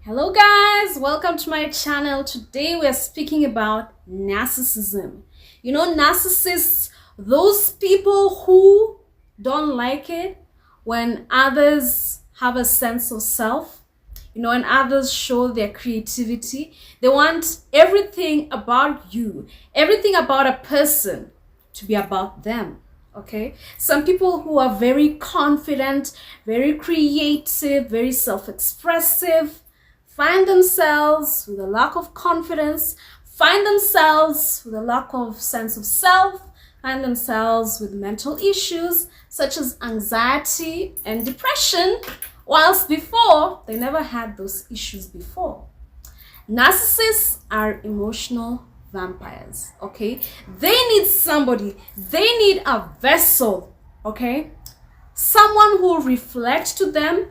Hello guys, welcome to my channel. Today we are speaking about narcissism. Narcissists, those people who don't like it when others have a sense of self, when others show their creativity. They want everything about you, everything about a person to be about them. Okay, some people who are very confident, very creative, very self-expressive, find themselves with a lack of confidence, find themselves with a lack of sense of self, find themselves with mental issues such as anxiety and depression, whilst before they never had those issues before. Narcissists are emotional vampires, okay? They need somebody, they need a vessel, okay? Someone who reflects to them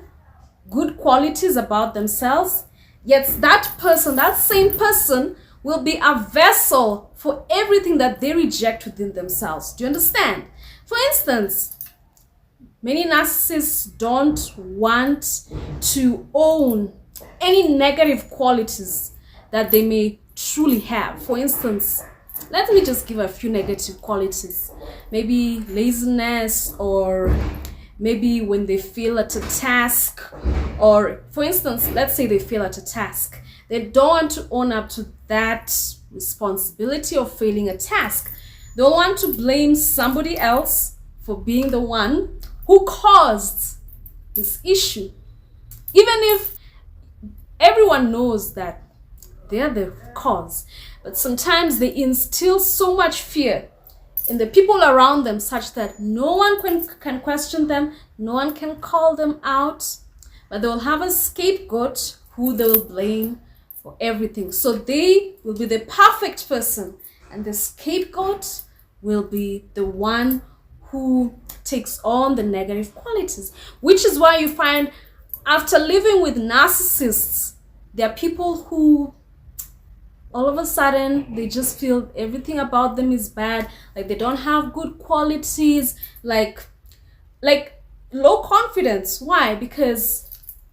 good qualities about themselves. Yet that same person will be a vessel for everything that they reject within themselves. Do you understand? For instance, many narcissists don't want to own any negative qualities that they may truly have. For instance, let me just give a few negative qualities. Maybe laziness, or maybe when they fail at a task, or for instance, let's say they fail at a task. They don't want to own up to that responsibility of failing a task. They want to blame somebody else for being the one who caused this issue. Even if everyone knows that they're the cause, but sometimes they instill so much fear in the people around them such that no one can question them, no one can call them out, but they will have a scapegoat who they will blame for everything. So they will be the perfect person, and the scapegoat will be the one who takes on the negative qualities, which is why you find after living with narcissists, there are people who all of a sudden they just feel everything about them is bad, like they don't have good qualities, like low confidence. Why? Because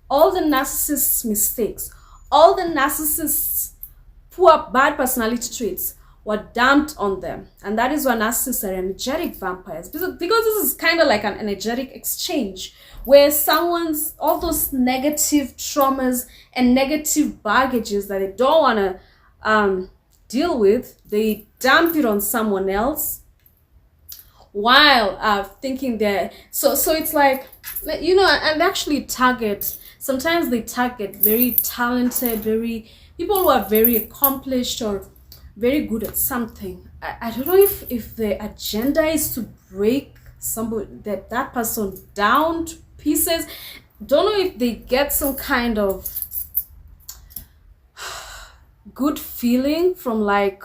all the narcissists' mistakes, all the narcissists' poor bad personality traits were dumped on them. And that is why narcissists are energetic vampires, because this is kind of like an energetic exchange where someone's all those negative traumas and negative baggages that they don't want to deal with, they dump it on someone else while thinking that so it's like, and actually sometimes they target very talented, very people who are very accomplished or very good at something. I don't know if the agenda is to break somebody, that person down to pieces. Don't know if they get some kind of good feeling from like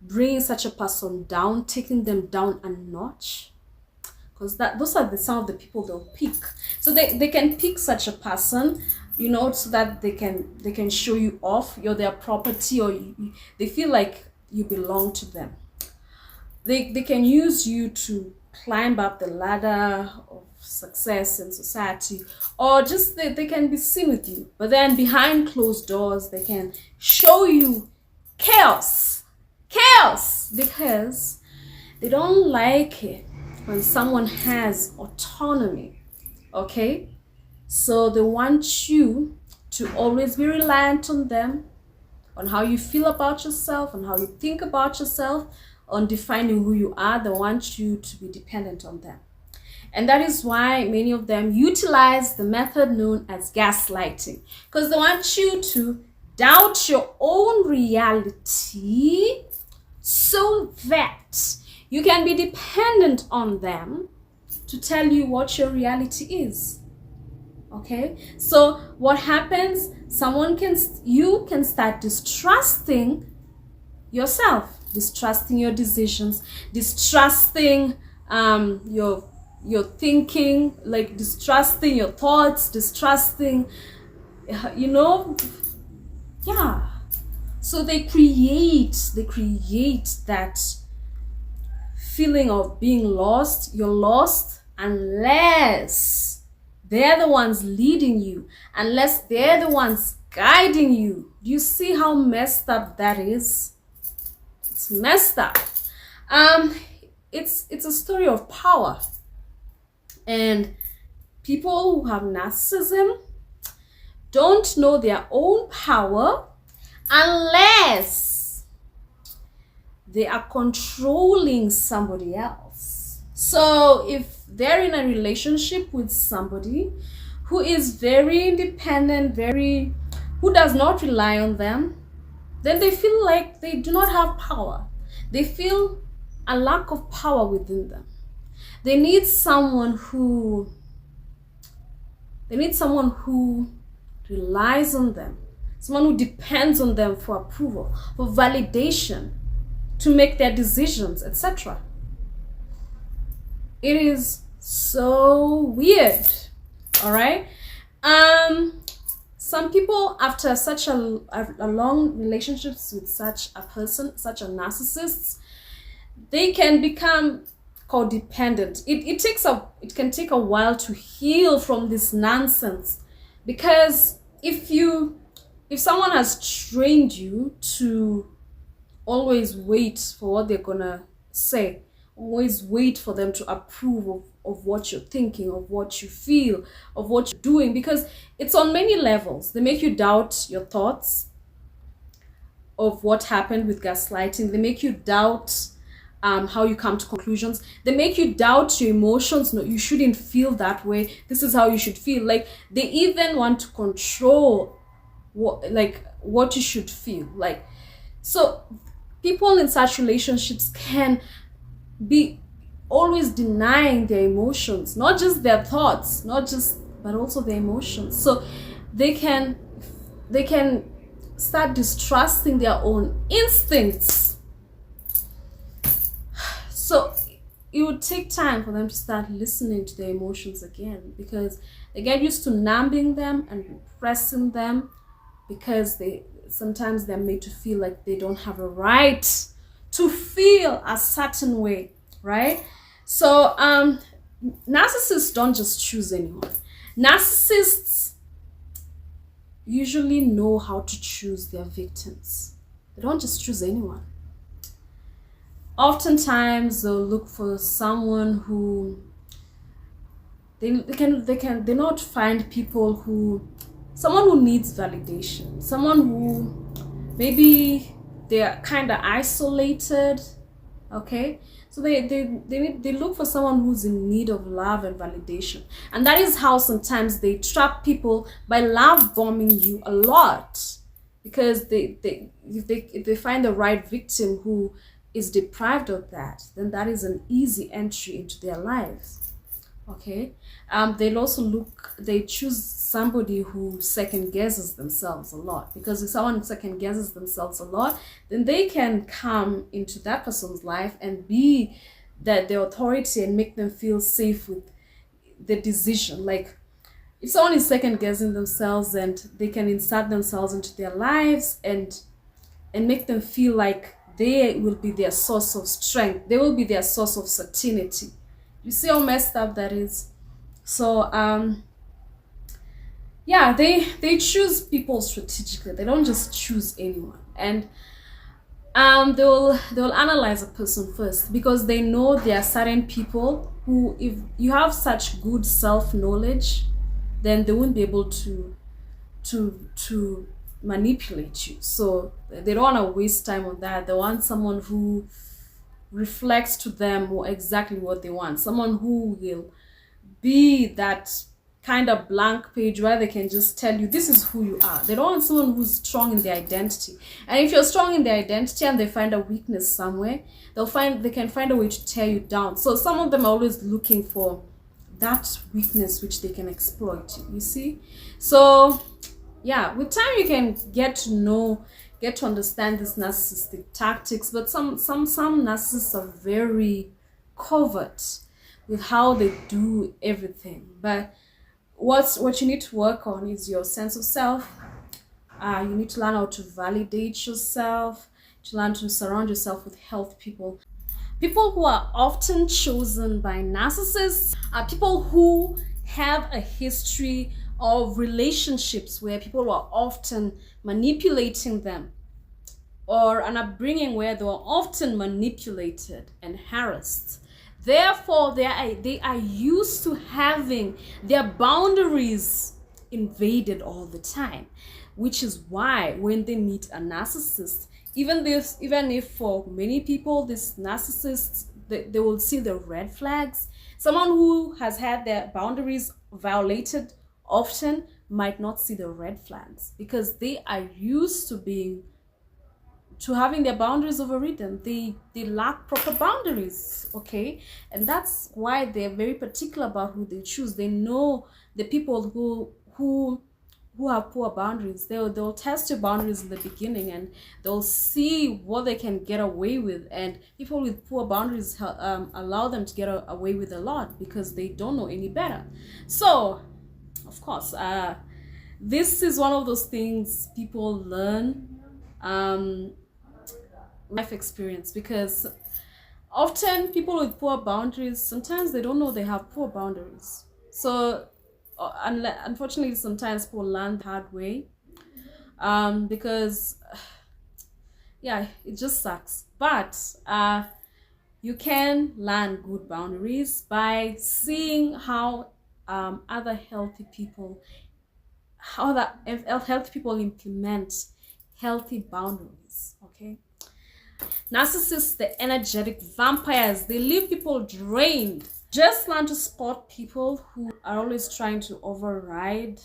bringing such a person down, taking them down a notch, because those are some of the people they'll pick. So they can pick such a person, so that they can show you off, you're their property, or they feel like you belong to them. They can use you to climb up the ladder of success in society, or just they can be seen with you, but then behind closed doors they can show you chaos, because they don't like it when someone has autonomy. Okay, so they want you to always be reliant on them, on how you feel about yourself, on how you think about yourself, on defining who you are. They want you to be dependent on them. And that is why many of them utilize the method known as gaslighting, because they want you to doubt your own reality so that you can be dependent on them to tell you what your reality is. Okay, so what happens? You can start distrusting yourself, distrusting your decisions, distrusting your thinking, like distrusting your thoughts, distrusting, yeah. So they create that feeling of being lost. You're lost unless they're the ones leading you, unless they're the ones guiding you. Do you see how messed up that is? It's messed up. It's a story of power. And people who have narcissism don't know their own power unless they are controlling somebody else. So if they're in a relationship with somebody who is very independent, who does not rely on them, then they feel like they do not have power. They feel a lack of power within them. They need someone who relies on them, someone who depends on them for approval, for validation, to make their decisions, etc. It is so weird. All right. Some people, after such a long relationships with such a person, such a narcissist, they can become codependent. It can take a while to heal from this nonsense, because if someone has trained you to always wait for what they're gonna say, always wait for them to approve of what you're thinking, of what you feel, of what you're doing, because it's on many levels. They make you doubt your thoughts of what happened with gaslighting. They make you doubt how you come to conclusions. They make you doubt your emotions. No, you shouldn't feel that way. This is how you should feel. Like, they even want to control what you should feel. Like, so people in such relationships can be always denying their emotions, not just their thoughts, but also their emotions. So they can start distrusting their own instincts. So it would take time for them to start listening to their emotions again, because they get used to numbing them and repressing them, because sometimes they're made to feel like they don't have a right to feel a certain way, right? So narcissists don't just choose anyone. Narcissists usually know how to choose their victims. They don't just choose anyone. Oftentimes they'll look for someone who they not find people someone who needs validation, someone who maybe they're kind of isolated. Okay, so they look for someone who's in need of love and validation, and that is how sometimes they trap people by love bombing you a lot, because if they find the right victim who is deprived of that, then that is an easy entry into their lives. Okay, they choose somebody who second guesses themselves a lot, because if someone second guesses themselves a lot, then they can come into that person's life and be the authority and make them feel safe with the decision. Like, if someone is second guessing themselves, and they can insert themselves into their lives and make them feel like they will be their source of strength, they will be their source of certainty. You see how messed up that is? So yeah, they choose people strategically. They don't just choose anyone. And they'll analyze a person first, because they know there are certain people who, if you have such good self-knowledge, then they won't be able to manipulate you. So they don't want to waste time on that. They want someone who reflects to them exactly what they want, someone who will be that kind of blank page where they can just tell you this is who you are. They don't want someone who's strong in their identity. And if you're strong in their identity and they find a weakness somewhere, they can find a way to tear you down. So some of them are always looking for that weakness which they can exploit, you see. So yeah, with time you can get to understand these narcissistic tactics, but some narcissists are very covert with how they do everything. But what you need to work on is your sense of self. You need to learn how to validate yourself, to learn to surround yourself with healthy people who are often chosen by narcissists are people who have a history of relationships where people were often manipulating them, or an upbringing where they were often manipulated and harassed. Therefore, they are used to having their boundaries invaded all the time, which is why when they meet a narcissist, even if for many people, this narcissists, they will see the red flags. Someone who has had their boundaries violated often might not see the red flags because they are used to having their boundaries overridden. They lack proper boundaries, okay? And that's why they're very particular about who they choose. They know the people who have poor boundaries. They'll test your boundaries in the beginning, and they'll see what they can get away with. And people with poor boundaries allow them to get away with a lot because they don't know any better. So of course, this is one of those things people learn life experience, because often people with poor boundaries, sometimes they don't know they have poor boundaries. So unfortunately, sometimes people learn the hard way, because yeah, it just sucks. But you can learn good boundaries by seeing how other healthy people implement healthy boundaries, okay? Narcissists, the energetic vampires, they leave people drained. Just learn to spot people who are always trying to override,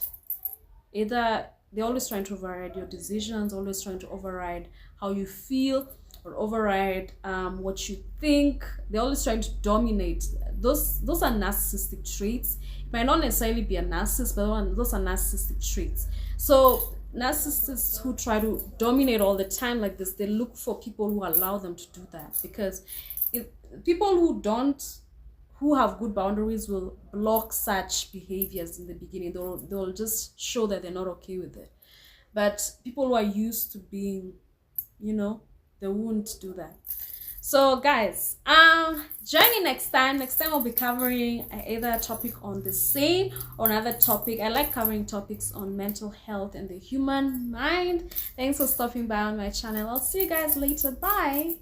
either they're always trying to override your decisions, always trying to override how you feel, or override what you think. They're always trying to dominate. Those are narcissistic traits. It might not necessarily be a narcissist, but those are narcissistic traits. So narcissists who try to dominate all the time like this, they look for people who allow them to do that, because if people who have good boundaries will block such behaviors in the beginning. They'll just show that they're not okay with it. But people who are used to being, they won't do that. So guys, join me next time. Next time I'll be covering either a topic on the same or another topic. I like covering topics on mental health and the human mind. Thanks for stopping by on my channel. I'll see you guys later. Bye.